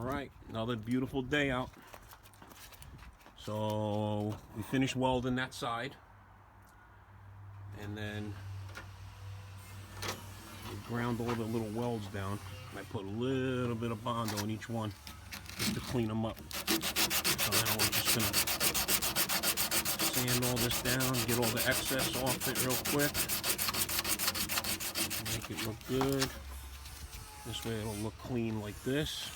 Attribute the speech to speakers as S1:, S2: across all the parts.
S1: Alright, another beautiful day out. So we finished welding that side, and then we ground all the little welds down. And I put a little bit of Bondo in each one just to clean them up. So now we're just gonna sand all this down, get all the excess off it real quick, make it look good. This way it'll look clean like this.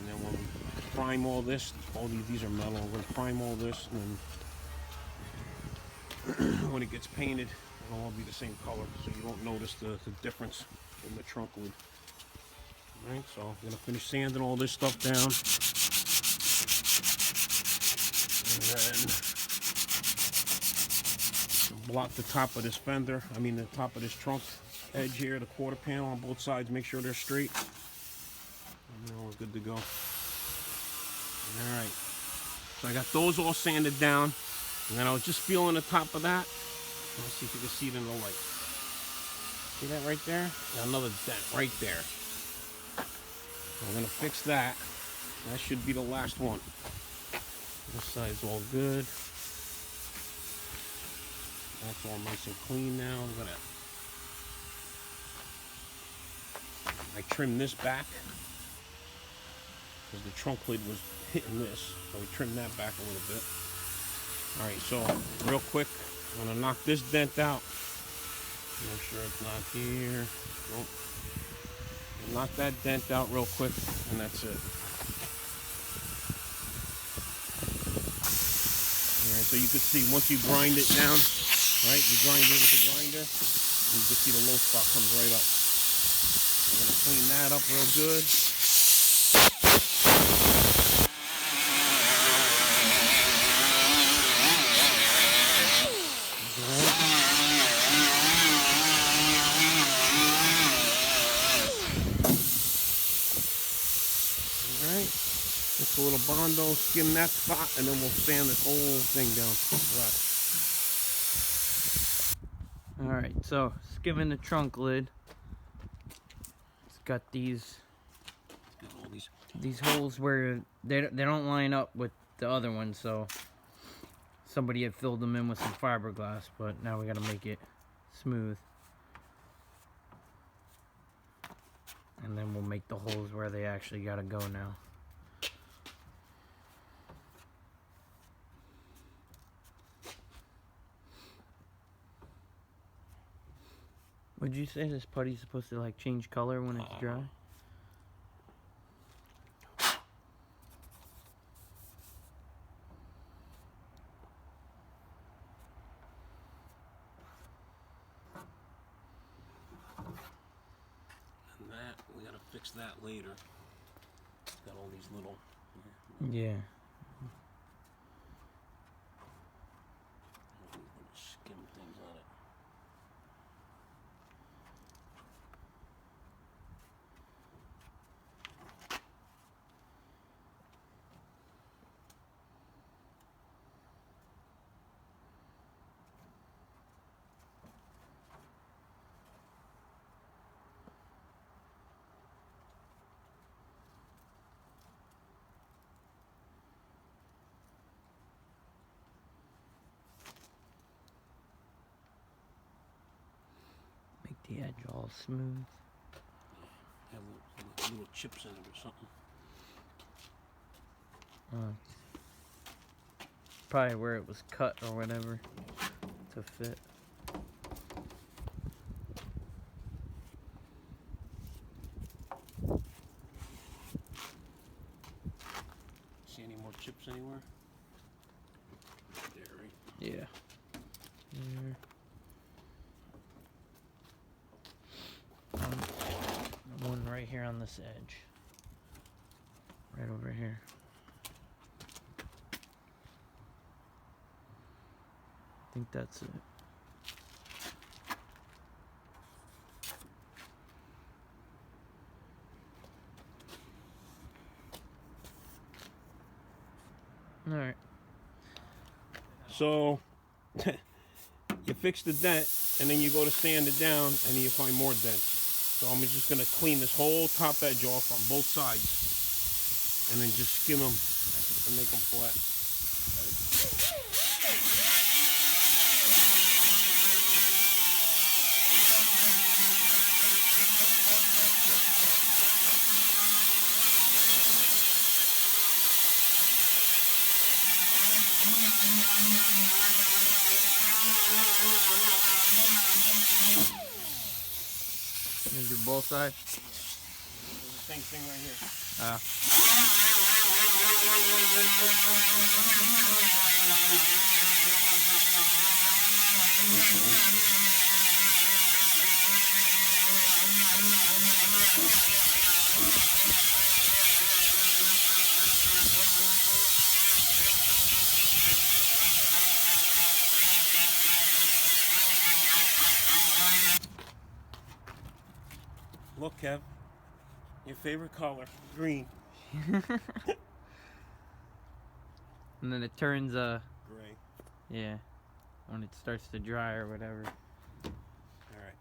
S1: And then when we prime all this, these are metal, we're going to prime all this, and then when it gets painted, it'll all be the same color, so you don't notice the difference in the trunk lid. Alright, so I'm going to finish sanding all this stuff down. And then block the top of this fender, the top of this trunk edge here, the quarter panel on both sides, make sure they're straight. And then we're good to go. Alright, so I got those all sanded down, and then I was just feeling the top of that. Let's see if you can see it in the light. See that right there? Got another dent right there. We're going to fix that. That should be the last one. This side's all good. That's all nice and clean now. I trimmed this back because the trunk lid was hitting this, so we trimmed that back a little bit. Alright, so real quick, I'm going to knock this dent out. Make sure it's not here. Nope. Knock that dent out real quick, and that's it. Alright, so you can see once you grind it down, right, you grind it with the grinder, you can see the low spot comes right up. We're going to clean that up real good. Alright, just a little Bondo, skim that spot, and then we'll sand this whole thing down.
S2: Alright, so skimming the trunk lid. It's got these holes where they don't line up with the other one, so somebody had filled them in with some fiberglass, but now we gotta make it smooth. And then we'll make the holes where they actually gotta go now. Would you say this putty's supposed to like change color when it's dry?
S1: And that, we gotta fix that later. It's got all these little...
S2: Yeah.
S1: Skim things on it.
S2: Make the edge all smooth.
S1: Have little chips in it or something.
S2: Probably where it was cut or whatever to fit.
S1: See any more chips anywhere? There, right?
S2: Yeah. There. One right here on this edge. Right over here. I think that's it. Alright.
S1: So, you fix the dent, and then you go to sand it down, and you find more dents. So I'm just gonna clean this whole top edge off on both sides, and then just skim them and make them flat.
S2: You gonna do both sides?
S1: The same thing right here. Look, Kev, your favorite color, green.
S2: And then it turns
S1: Gray.
S2: yeah, when it starts to dry or whatever.
S1: Alright.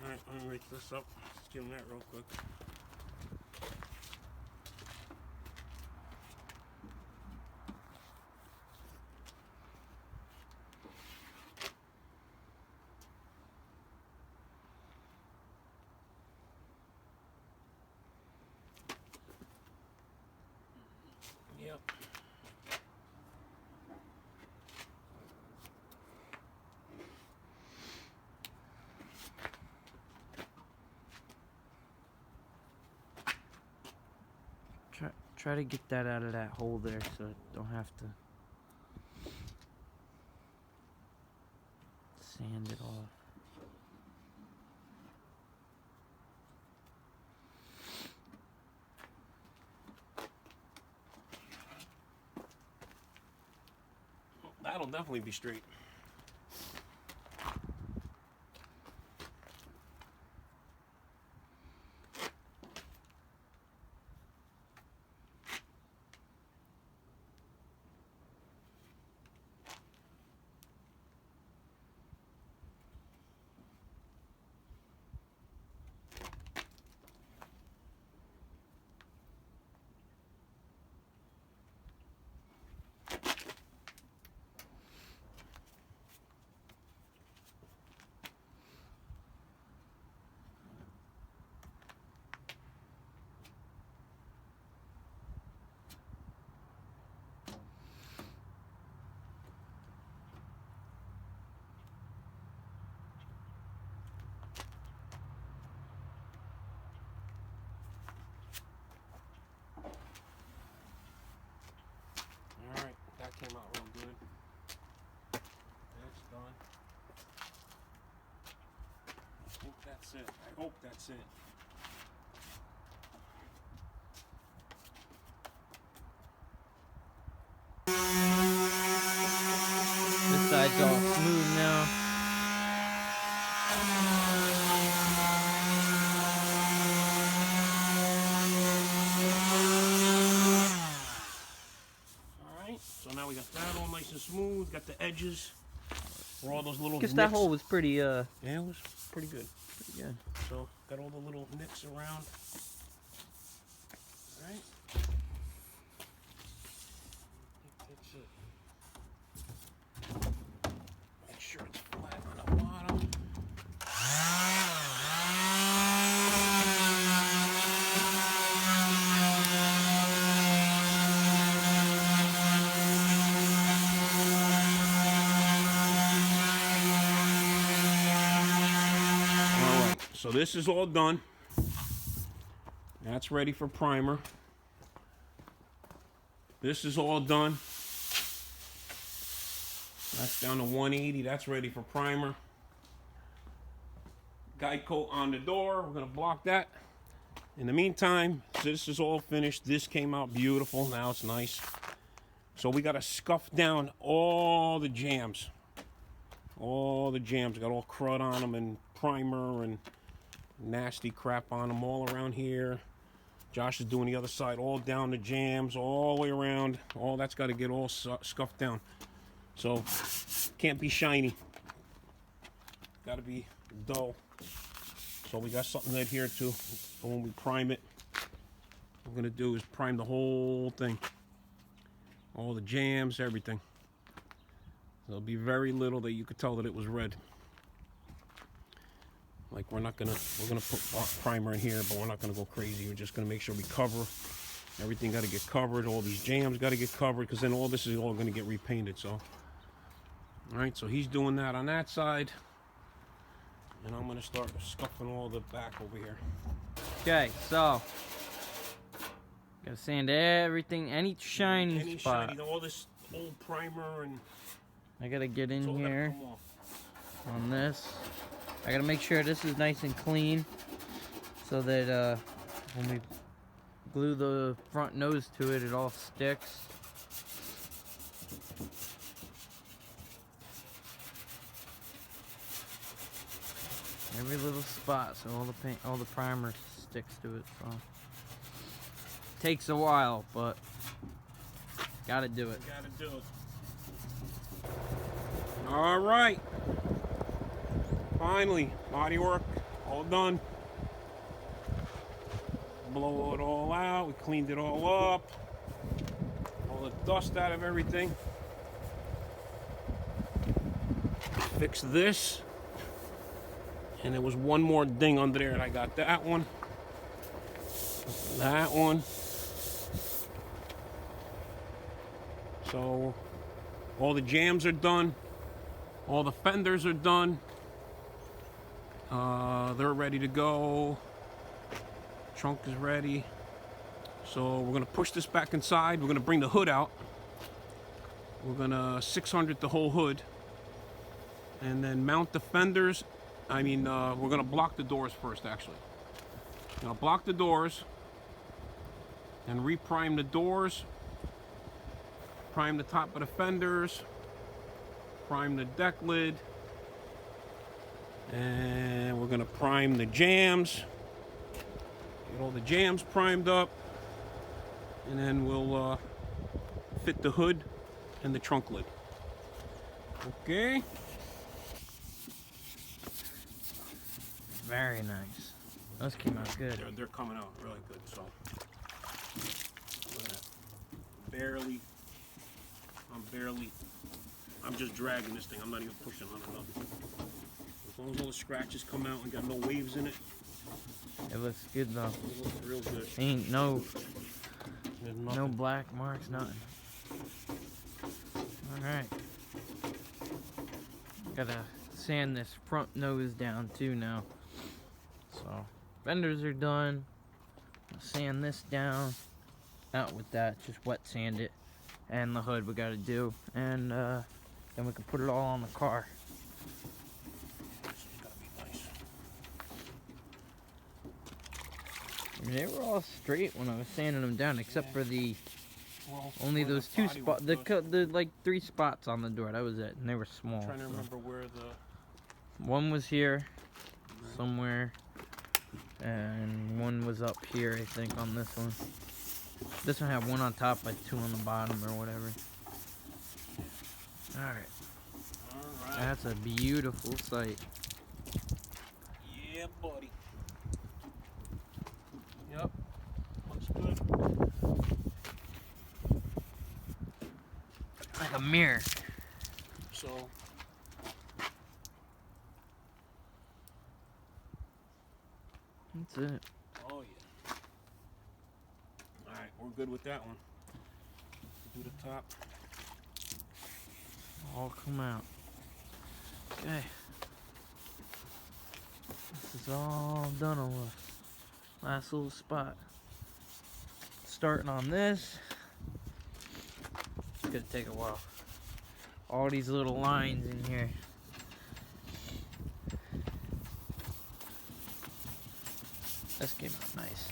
S1: Alright, let me reach this up. Skim that real quick. Yep.
S2: Try to get that out of that hole there so it don't have to sand it off.
S1: That'll definitely be straight. Alright, that came out real good. That's done. I think that's it. I hope that's it.
S2: This side's all smooth now.
S1: Alright, so now we got that all nice and smooth. Got the edges where all those little
S2: Guess
S1: nicks.
S2: that hole was pretty
S1: Yeah, it was pretty good.
S2: pretty good.
S1: So got all the little nicks around. Alright. I think that's it. Make sure it's flat on the bottom. Alright, so this is all done. That's ready for primer. This is all done. That's down to 180. That's ready for primer. Guide coat on the door. We're going to block that. In the meantime, so this is all finished. This came out beautiful. Now it's nice. So we got to scuff down all the jams. All the jams. Got all crud on them and primer and nasty crap on them all around here. Josh is doing the other side, all down the jams, all the way around. All that's got to get all scuffed down. So, can't be shiny. Got to be dull. So we got something to adhere to. And when we prime it, what we're gonna do is prime the whole thing. All the jams, everything. There'll be very little that you could tell that it was red. Like we're gonna put primer in here, but we're not gonna go crazy. We're just gonna make sure we cover. Everything got to get covered. All these jams got to get covered, because then all this is all gonna get repainted. So, all right. So he's doing that on that side, and I'm gonna start scuffing all the back over here.
S2: Okay, so gotta sand everything, any shiny spot.
S1: All this old primer, and
S2: I gotta get in here on this. I gotta make sure this is nice and clean, so that when we glue the front nose to it, it all sticks. Every little spot, so all the primer sticks to it. So takes a while, but gotta do it.
S1: Gotta do it. All right. Finally, body work all done. Blow it all out. We cleaned it all up. All the dust out of everything. Fix this. And there was one more ding under there, and I got that one. That one. So all the jams are done. All the fenders are done. They're ready to go. Trunk is ready. So we're gonna push this back inside. We're gonna bring the hood out. We're gonna 600 the whole hood, and then mount the fenders. I mean, we're gonna block the doors first. Actually, we're gonna block the doors and reprime the doors. Prime the top of the fenders. Prime the deck lid. And we're gonna prime the jams. Get all the jams primed up. And then we'll fit the hood and the trunk lid. Okay.
S2: Very nice. Those came out good.
S1: They're coming out really good. So I'm just dragging this thing. I'm not even pushing on it. Nothing. As long as all the scratches come out and got no waves in it.
S2: It looks good though.
S1: It looks real good.
S2: Ain't no black marks, nothing. Alright. Gotta sand this front nose down too now. So fenders are done. I'll sand this down. Not with that, just wet sand it. And the hood we gotta do. And then we can put it all on the car. I mean, they were all straight when I was sanding them down, except for the only those two spots, the like 3 spots on the door. That was it, and they were small.
S1: I'm trying to remember where the
S2: one was here, somewhere, and one was up here, I think, on this one. This one had 1 on top, like 2 on the bottom, or whatever. All right. That's a beautiful sight.
S1: Yeah, buddy. Yep. Looks good.
S2: Like a mirror.
S1: So
S2: that's it.
S1: oh yeah. Alright, we're good with that one. Do the top.
S2: All come out. Okay. This is all done on the last little spot. Starting on this. It's gonna take a while. All these little lines in here. This came out nice.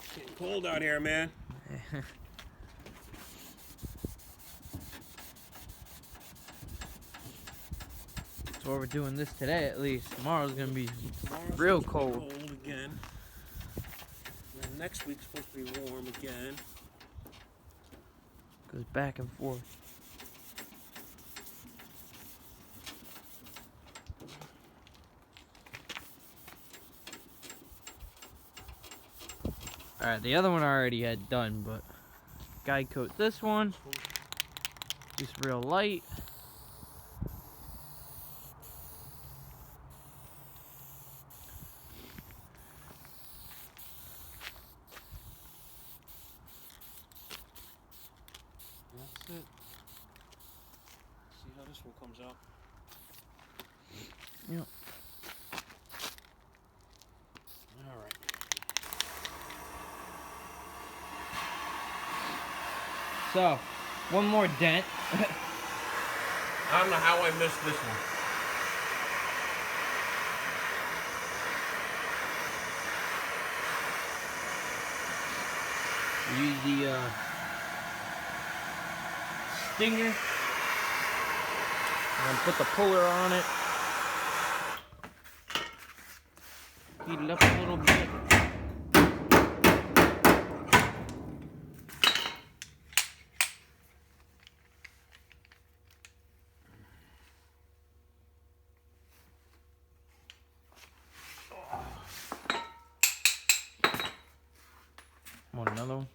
S1: It's getting cold out here, man.
S2: So we're doing this today at least. Tomorrow's gonna be real cold.
S1: Cold again. And next week's supposed to be warm again.
S2: Goes back and forth. Alright, the other one I already had done, but guide coat this one. Just real light.
S1: That's it. See how this one comes out?
S2: Yep.
S1: Alright.
S2: So, one more dent.
S1: I don't know how I missed this one.
S2: Use the stinger and put the puller on it. Heat it up a little bit. Want another one?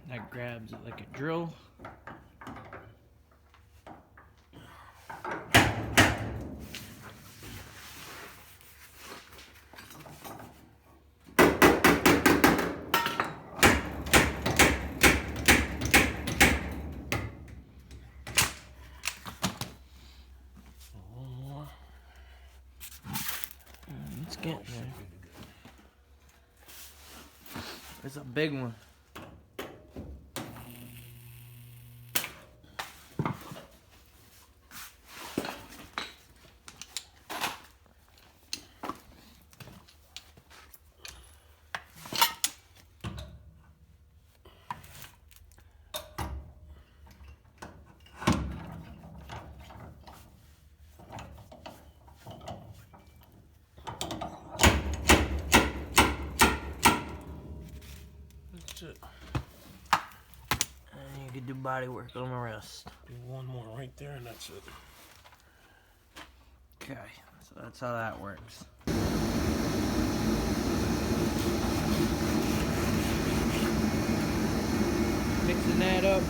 S2: That grabs it like a drill. It's getting there. It's a big one.
S1: That's it.
S2: And you can do body work on the rest.
S1: Do one more right there and that's it.
S2: Okay, so that's how that works. Mixing that up.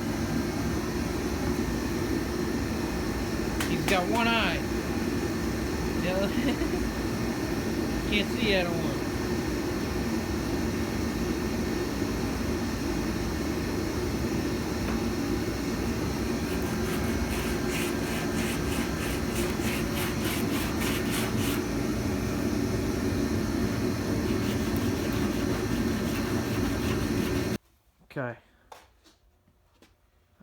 S2: He's got one eye. Yeah. Can't see out of one. Okay.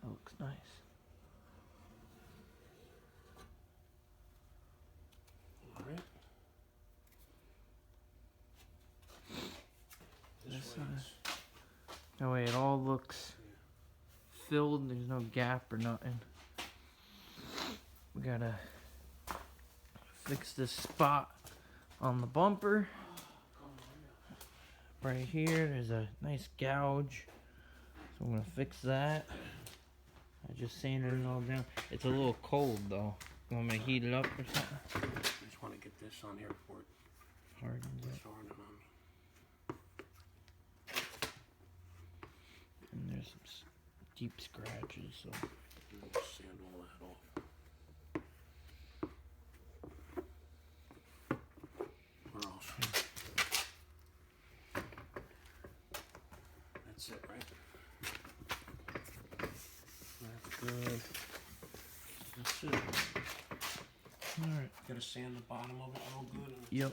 S2: That looks nice.
S1: Alright. This way is-
S2: That way it all looks filled, there's no gap or nothing. We gotta fix this spot on the bumper. Right here, there's a nice gouge. So I'm gonna fix that. I just sanded it all down. It's a little cold though. You want me to heat it up or something?
S1: I just want to get this on here before it
S2: Hardens it.
S1: gets hardened on me.
S2: And there's some deep scratches, so.
S1: And just sand all that off. Where else? That's it, right? That's good. That's it.
S2: Alright.
S1: Gotta sand the bottom of it real good. And
S2: Yep.